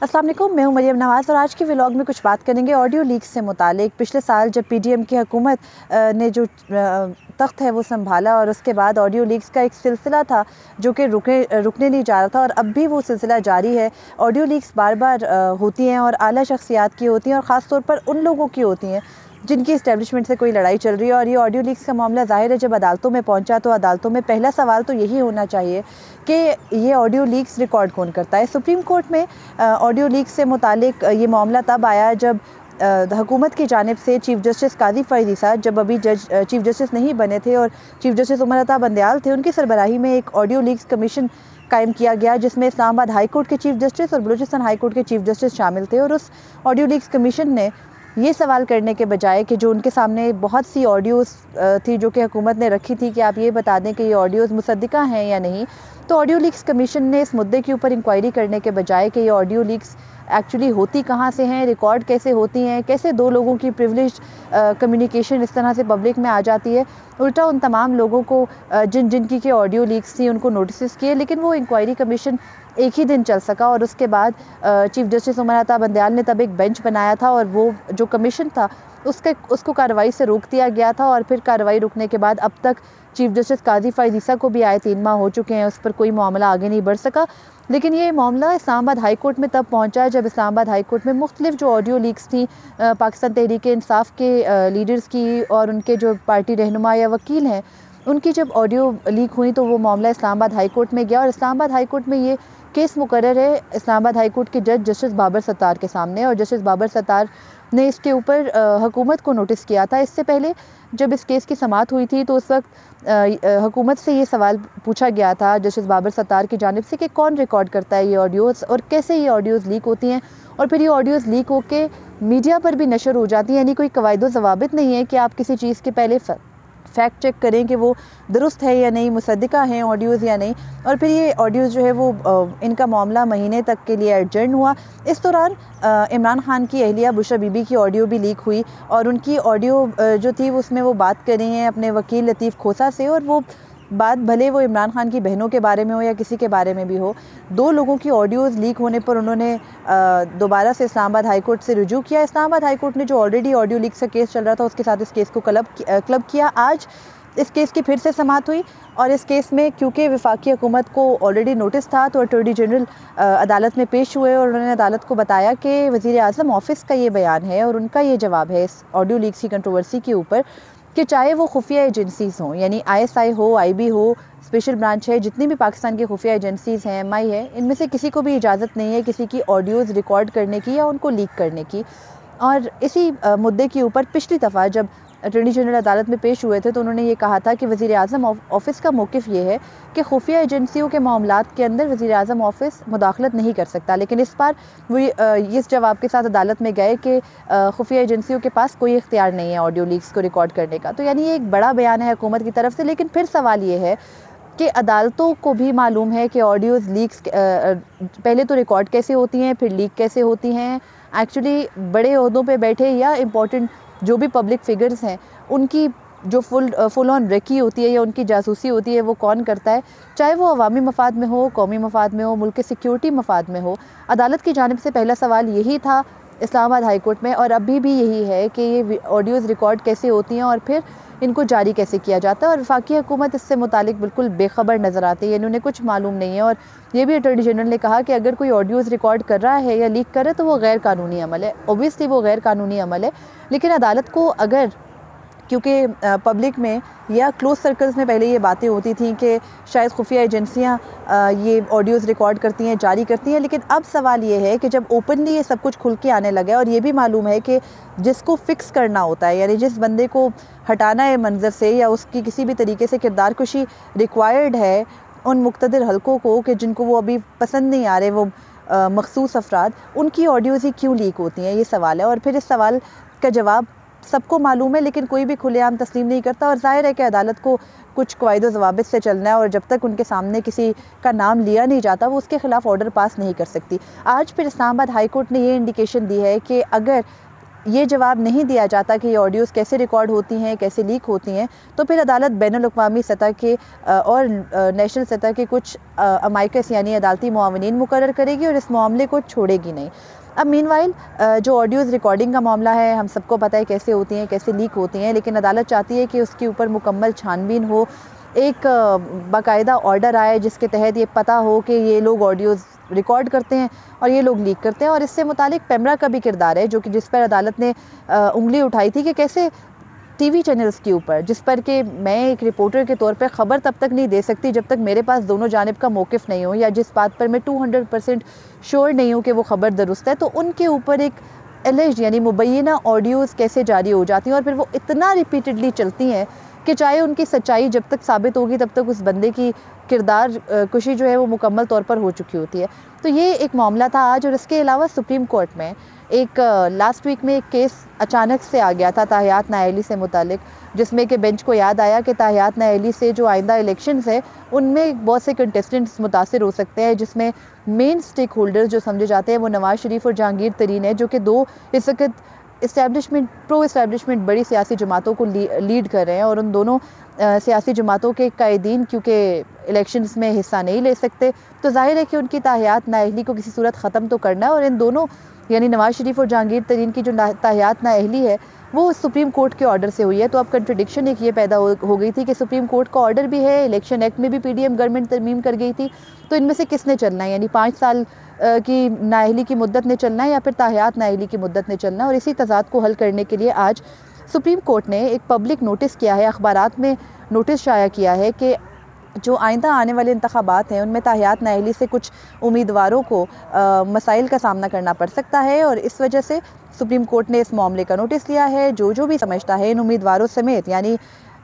अस्सलाम वालेकुम, मैं हूं मरियम नवाज़ और आज के व्लॉग में कुछ बात करेंगे ऑडियो लीक्स से मुतालिक। पिछले साल जब पीडीएम की हुकूमत ने जो तख्त है वो संभाला और उसके बाद ऑडियो लीक्स का एक सिलसिला था जो कि रुकने नहीं जा रहा था और अब भी वो सिलसिला जारी है। ऑडियो लीक्स बार बार होती हैं और आला शख्सियात की होती हैं और ख़ास तौर पर उन लोगों की होती हैं जिनकी इस्टेब्लिशमेंट से कोई लड़ाई चल रही है। और ये ऑडियो लीक्स का मामला ज़ाहिर है जब अदालतों में पहुंचा तो अदालतों में पहला सवाल तो यही होना चाहिए कि ये ऑडियो लीक्स रिकॉर्ड कौन करता है। सुप्रीम कोर्ट में ऑडियो लीक्स से मुतालिक ये मामला तब आया जब हुकूमत की जानिब से चीफ़ जस्टिस काजी फ़रीद ईसा जब अभी चीफ़ जस्टिस नहीं बने थे और चीफ़ जस्टिस उमर अता बंदयाल थे, उनकी सरबराही में एक ऑडियो लीक्स कमीशन कायम किया गया जिसमें इस्लामाबाद हाई कोर्ट के चीफ़ जस्टिस और बलूचिस्तान हाई कोर्ट के चीफ़ जस्टिस शामिल थे। और उस ऑडियो लीक्स कमीशन ने ये सवाल करने के बजाय कि जो उनके सामने बहुत सी ऑडियोज़ थी जो कि हुकूमत ने रखी थी कि आप ये बता दें कि ये ऑडियोज़ मुसद्दिका हैं या नहीं, तो ऑडियो लीक्स कमीशन ने इस मुद्दे के ऊपर इंक्वायरी करने के बजाय कि ये ऑडियो लीक्स एक्चुअली होती कहाँ से हैं, रिकॉर्ड कैसे होती हैं, कैसे दो लोगों की प्रिविलेज्ड कम्युनिकेशन इस तरह से पब्लिक में आ जाती है, उल्टा उन तमाम लोगों को जिनकी के ऑडियो लीक्स थी उनको नोटिस किए। लेकिन वो इंक्वायरी कमीशन एक ही दिन चल सका और उसके बाद चीफ़ जस्टिस उमर अता बंदयाल ने तब एक बेंच बनाया था और वो जो कमीशन था उसको कार्रवाई से रोक दिया गया था। और फिर कार्रवाई रुकने के बाद अब तक चीफ़ जस्टिस काजी फ़रीद ईसा को भी आए 3 माह हो चुके हैं, उस पर कोई मामला आगे नहीं बढ़ सका। लेकिन ये मामला इस्लामाबाद हाई कोर्ट में तब पहुंचा जब इस्लामाबाद हाई कोर्ट में मुख्तलिफ जो ऑडियो लीक्स थी पाकिस्तान तहरीक इंसाफ के लीडर्स की और उनके जो पार्टी रहनुमा या वकील हैं उनकी जब ऑडियो लीक हुई तो वो मामला इस्लामाबाद हाई कोर्ट में गया और इस्लामाबाद हाई कोर्ट में ये केस मुकर्रर है इस्लामाबाद हाई कोर्ट के जज जस्टिस बाबर सत्तार के सामने। और जस्टिस बाबर सत्तार ने इसके ऊपर हुकूमत को नोटिस किया था। इससे पहले जब इस केस की समाअत हुई थी तो उस वक्त हुकूमत से ये सवाल पूछा गया था जस्टिस बाबर सत्तार की जानिब से कि कौन रिकॉर्ड करता है ये ऑडियोज़ और कैसे ये ऑडियोज़ लीक होती हैं और फिर ये ऑडियोज़ लीक होके मीडिया पर भी नशर हो जाती हैं। यानी कोई कवायद ज़वाबित नहीं है कि आप किसी चीज़ के पहले फैक्ट चेक करें कि वो दुरुस्त है या नहीं, मुसद्दिका हैं ऑडियोज़ या नहीं। और फिर ये ऑडियोज़ जो है वो इनका मामला महीने तक के लिए एडजर्न हुआ। इस दौरान इमरान खान की अहलिया बुशरा बीबी की ऑडियो भी लीक हुई और उनकी ऑडियो जो थी उसमें वो बात कर रही हैं अपने वकील लतीफ़ खोसा से और वो बात भले वो इमरान खान की बहनों के बारे में हो या किसी के बारे में भी हो, 2 लोगों की ऑडियोज़ लीक होने पर उन्होंने दोबारा से इस्लामाबाद हाई कोर्ट से रुजू किया। इस्लामाबाद हाई कोर्ट ने जो ऑलरेडी ऑडियो लीक का केस चल रहा था उसके साथ इस केस को क्लब किया। आज इस केस की फिर से समाअत हुई और इस केस में क्योंकि वफाकी हुकूमत को ऑलरेडी नोटिस था तो अटॉर्नी जनरल अदालत में पेश हुए और उन्होंने अदालत को बताया कि वज़ीर आज़म ऑफ़िस का ये बयान है और उनका ये जवाब है इस ऑडियो लीक्स की कंट्रोवर्सी के ऊपर कि चाहे वो खुफिया एजेंसीज़ हों यानी ISI हो, IB हो, स्पेशल ब्रांच है, जितनी भी पाकिस्तान की खुफिया एजेंसीज़ हैं, MI है, इनमें से किसी को भी इजाज़त नहीं है किसी की ऑडियोज़ रिकॉर्ड करने की या उनको लीक करने की। और इसी मुद्दे के ऊपर पिछली दफ़ा जब अटॉर्नी जनरल अदालत में पेश हुए थे तो उन्होंने ये कहा था कि वज़ीर आज़म ऑफ़िस का मौक़िफ़ ये है कि खुफिया एजेंसियों के मामलात के अंदर वज़ीर आज़म ऑफ़िस मुदाखलत नहीं कर सकता। लेकिन इस बार वो इस जवाब के साथ अदालत में गए कि खुफिया एजेंसियों के पास कोई इख्तियार नहीं है ऑडियो लीक्स को रिकॉर्ड करने का। तो यानी ये एक बड़ा बयान है हुकूमत की तरफ से। लेकिन फिर सवाल ये है कि अदालतों को भी मालूम है कि ऑडियोज़ लीक्स पहले तो रिकॉर्ड कैसे होती हैं, फिर लीक कैसे होती हैं। एक्चुअली बड़े ओहदों पे बैठे या इम्पोर्टेंट जो भी पब्लिक फिगर्स हैं उनकी जो फुल ऑन रेकी होती है या उनकी जासूसी होती है वो कौन करता है, चाहे वो अवामी मफाद में हो, कौमी मफाद में हो, मुल्क के सिक्योरिटी मफाद में हो। अदालत की जानिब से पहला सवाल यही था इस्लामाबाद हाई कोर्ट में और अभी भी यही है कि ये ऑडियोज़ रिकॉर्ड कैसे होती हैं और फिर इनको जारी कैसे किया जाता है। और वफाकी हुकूमत इससे मुतालिक बिल्कुल बेखबर नज़र आती है, यानी उन्हें कुछ मालूम नहीं है। और ये भी अटॉर्नी जनरल ने कहा कि अगर कोई ऑडियोज़ रिकॉर्ड कर रहा है या लीक कर रहा है तो वो गैर कानूनी अमल है। ओबियसली वो गैर कानूनी अमल है, लेकिन अदालत को अगर क्योंकि पब्लिक में या क्लोज सर्कल्स में पहले ये बातें होती थी कि शायद खुफिया एजेंसियां ये ऑडियोज़ रिकॉर्ड करती हैं, जारी करती हैं, लेकिन अब सवाल ये है कि जब ओपनली ये सब कुछ खुल के आने लगा है और ये भी मालूम है कि जिसको फ़िक्स करना होता है यानी जिस बंदे को हटाना है मंजर से या उसकी किसी भी तरीके से किरदार कुशी रिक्वायर्ड है उन मुक़्तदिर हलकों को कि जिनको वो अभी पसंद नहीं आ रहे वो मखसूस अफराद, उनकी ऑडियोज़ ही क्यों लीक होती हैं, ये सवाल है। और फिर इस सवाल का जवाब सबको मालूम है लेकिन कोई भी खुलेआम तस्लीम नहीं करता। और ज़ाहिर है कि अदालत को कुछ क़वाइद व ज़वाबित से चलना है और जब तक उनके सामने किसी का नाम लिया नहीं जाता वो उसके ख़िलाफ़ ऑर्डर पास नहीं कर सकती। आज फिर इस्लामाबाद हाई कोर्ट ने ये इंडिकेशन दी है कि अगर ये जवाब नहीं दिया जाता कि ये ऑडियोज़ कैसे रिकॉर्ड होती हैं, कैसे लीक होती हैं, तो फिर अदालत बैनुल-अक़वामी सतह के और नेशनल सतह के कुछ अमाइकस यानी अदालती मुआवनीन मुकर्रर करेगी और इस मामले को छोड़ेगी नहीं। अब मीनवाइल जो ऑडियोज़ रिकॉर्डिंग का मामला है, हम सबको पता है कैसे होती हैं, कैसे लीक होती हैं, लेकिन अदालत चाहती है कि उसके ऊपर मुकम्मल छानबीन हो, एक बाकायदा ऑर्डर आए जिसके तहत ये पता हो कि ये लोग ऑडियोज़ रिकॉर्ड करते हैं और ये लोग लीक करते हैं। और इससे मुतालिक पेमरा का भी किरदार है, जो कि जिस पर अदालत ने उंगली उठाई थी कि कैसे टीवी चैनल्स के ऊपर, जिस पर कि मैं एक रिपोर्टर के तौर पर ख़बर तब तक नहीं दे सकती जब तक मेरे पास दोनों जानिब का मौक़िफ़ नहीं हो, या जिस बात पर मैं 200% श्योर नहीं हूँ कि वो ख़बर दुरुस्त है, तो उनके ऊपर एक एलिज्ड यानी मुबैना ऑडियोज़ कैसे जारी हो जाती हैं और फिर वो इतना रिपीटेडली चलती हैं कि चाहे उनकी सच्चाई जब तक साबित होगी तब तक उस बंदे की किरदार कुशी जो है वो मुकम्मल तौर पर हो चुकी होती है। तो ये एक मामला था आज। और इसके अलावा सुप्रीम कोर्ट में एक लास्ट वीक में एक केस अचानक से आ गया था ताहियात नाअहली से मुतालिक, जिसमें कि बेंच को याद आया कि ताहियात नाअहली से जो आइंदा इलेक्शंस है उनमें बहुत से कंटेस्टेंट्स मुतासिर हो सकते हैं, जिसमें मेन स्टेक होल्डर्स जो समझे जाते हैं वो नवाज़ शरीफ और जहांगीर तरीन है, जो कि दो इस वक्त प्रो इस्टेब्लिशमेंट बड़ी सियासी जमातों को लीड कर रहे हैं। और उन दोनों सियासी जमातों के कायदीन क्योंकि इलेक्शंस में हिस्सा नहीं ले सकते, तो जाहिर है कि उनकी ताहियात नाअहली को किसी सूरत ख़त्म तो करना है। और इन दोनों यानी नवाज़ शरीफ और जहांगीर तरीन की जो ताहियात नाअहली है वो सुप्रीम कोर्ट के ऑर्डर से हुई है। तो अब कंट्रडिक्शन एक ये पैदा हो गई थी कि सुप्रीम कोर्ट का ऑर्डर भी है, इलेक्शन एक्ट में भी PDM गवर्नमेंट तरमीम कर गई थी, तो इनमें से किसने चलना है, यानी 5 साल की नाअहली की मुद्दत ने चलना है या फिर ताहियात नाअहली की मुद्दत ने चलना है। और इसी तज़ाद को हल करने के लिए आज सुप्रीम कोर्ट ने एक पब्लिक नोटिस किया है, अखबारात में नोटिस शाया किया है कि जो आइंदा आने वाले इंतखाबात हैं उनमें ताहियात नाअहली से कुछ उम्मीदवारों को मसाइल का सामना करना पड़ सकता है। और इस वजह से सुप्रीम कोर्ट ने इस मामले का नोटिस लिया है। जो भी समझता है इन उम्मीदवारों समेत यानी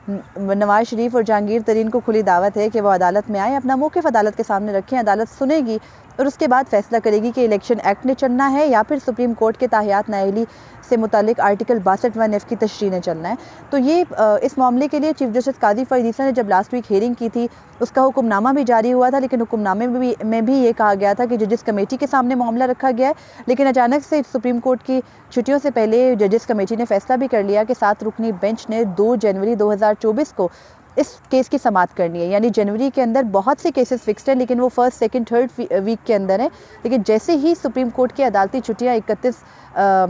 नवाज़ शरीफ और जहांगीर तरीन को खुली दावत है कि वो अदालत में आए, अपना मौक़िफ़ अदालत के सामने रखें, अदालत सुनेगी और उसके बाद फ़ैसला करेगी कि इलेक्शन एक्ट ने चलना है या फिर सुप्रीम कोर्ट के ताहियात नाअहली से मुतालिक आर्टिकल 62(1)(f) की तशरीह ने चलना है। तो ये इस मामले के लिए चीफ जस्टिस काजी फ़रीद ईसा ने जब लास्ट वीक हियरिंग की थी उसका हुक्मनामा भी जारी हुआ था, लेकिन हुक्मनामे में भी ये कहा गया था कि जजेस कमेटी के सामने मामला रखा गया है। लेकिन अचानक से सुप्रीम कोर्ट की छुट्टियों से पहले जजेस कमेटी ने फैसला भी कर लिया कि 7 रुकनी बेंच ने 2 जनवरी 2024 को इस केस की समाअत करनी है। यानी जनवरी के अंदर बहुत से केसेस फिक्स्ड हैं, लेकिन वो 1st, 2nd, 3rd वीक के अंदर है। लेकिन जैसे ही सुप्रीम कोर्ट की अदालती छुट्टियाँ 31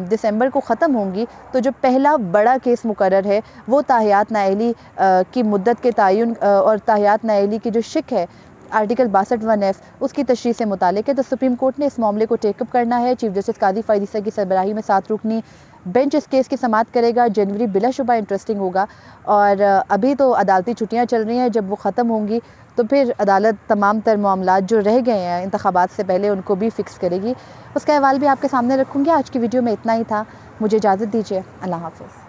दिसंबर को ख़त्म होंगी तो जो पहला बड़ा केस मुकर्रर है वो ताहियात नाअहली की मुद्दत के तयन और ताहियात नाअहली की जो शिक है आर्टिकल 62(1)(f) उसकी तशरीह से मुतालिक है। तो सुप्रीम कोर्ट ने इस मामले को टेकअप करना है। चीफ जस्टिस काजी फ़रीद ईसा की सरबराही में 7 रुकनी बेंच इस केस की समाअत करेगा। जनवरी बिलाशुबा इंटरेस्टिंग होगा। और अभी तो अदालती छुट्टियां चल रही हैं, जब वो ख़त्म होंगी तो फिर अदालत तमाम तर मामलात जो रह गए हैं इंतखाबात से पहले उनको भी फ़िक्स करेगी। उसका अहवाल भी आपके सामने रखूँगी। आज की वीडियो में इतना ही था, मुझे इजाज़त दीजिए। अल्लाह हाफ़िज़।